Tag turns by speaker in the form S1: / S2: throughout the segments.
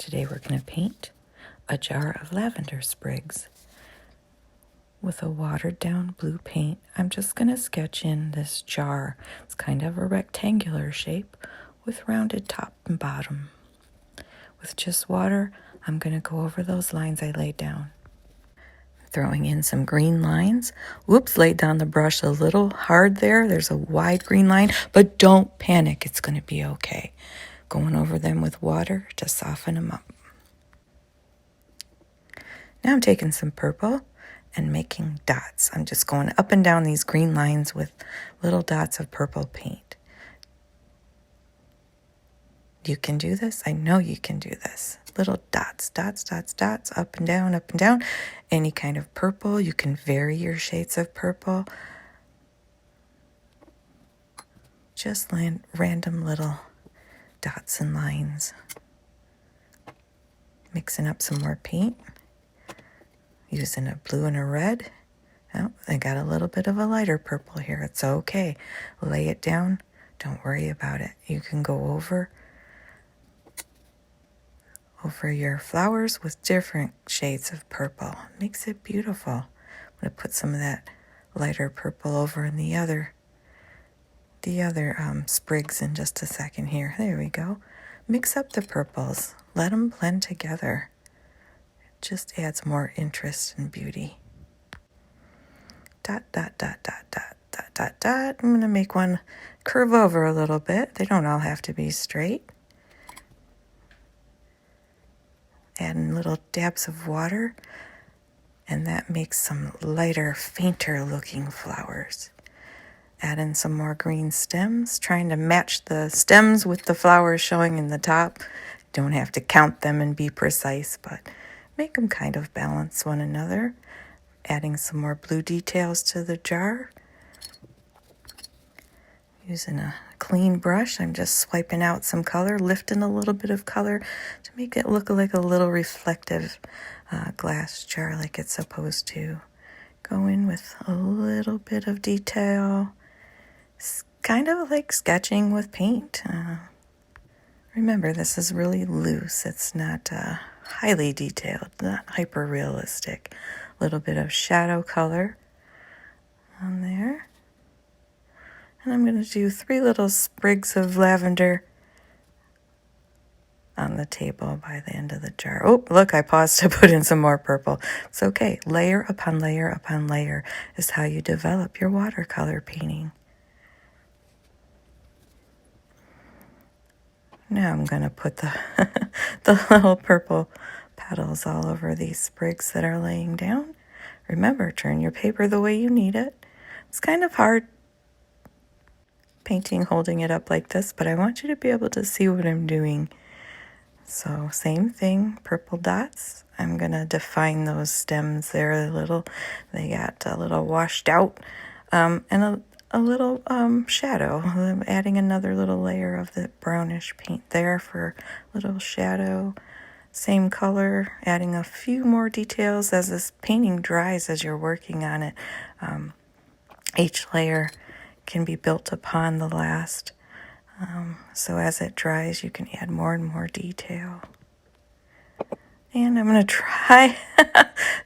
S1: Today we're going to paint a jar of lavender sprigs with a watered down blue paint. I'm just going to sketch in this jar. It's kind of a rectangular shape with rounded top and bottom. With just water, I'm going to go over those lines I laid down. Throwing in some green lines. Whoops, laid down the brush a little hard there. There's a wide green line, but don't panic. It's going to be okay. Going over them with water to soften them up. Now I'm taking some purple and making dots. I'm just going up and down these green lines with little dots of purple paint. You can do this. I know you can do this. Little dots, dots, dots, dots, up and down, up and down. Any kind of purple. You can vary your shades of purple. Just random little dots and lines. Mixing up some more paint. Using a blue and a red. Oh, I got a little bit of a lighter purple here. It's okay. Lay it down. Don't worry about it. You can go over your flowers with different shades of purple. Makes it beautiful. I'm going to put some of that lighter purple over in the other sprigs in just a second here. There we go. Mix up the purples. Let them blend together. It just adds more interest and beauty. Dot, dot, dot, dot, dot, dot, dot, dot. I'm going to make one curve over a little bit. They don't all have to be straight. Adding little dabs of water, and that makes some lighter, fainter looking flowers. Add in some more green stems, trying to match the stems with the flowers showing in the top. Don't have to count them and be precise, but make them kind of balance one another. Adding some more blue details to the jar. Using a clean brush, I'm just swiping out some color, lifting a little bit of color to make it look like a little reflective glass jar like it's supposed to. Go in with a little bit of detail. It's kind of like sketching with paint. Remember, this is really loose. It's not highly detailed, not hyper realistic. A little bit of shadow color on there. And I'm going to do 3 little sprigs of lavender on the table by the end of the jar. Oh, look, I paused to put in some more purple. It's okay. Layer upon layer upon layer is how you develop your watercolor painting. Now I'm going to put the little purple petals all over these sprigs that are laying down. Remember, turn your paper the way you need it. It's kind of hard painting holding it up like this, but I want you to be able to see what I'm doing. So same thing, purple dots. I'm going to define those stems there a little. They got a little washed out and a little shadow. I'm adding another little layer of the brownish paint there for a little shadow. Same color, adding a few more details as this painting dries as you're working on it. Each layer can be built upon the last. So as it dries, you can add more and more detail. And I'm going to try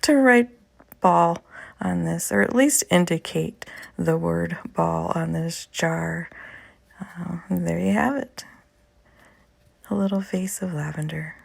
S1: to write ball on this, or at least indicate the word ball on this jar. There you have it. A little vase of lavender.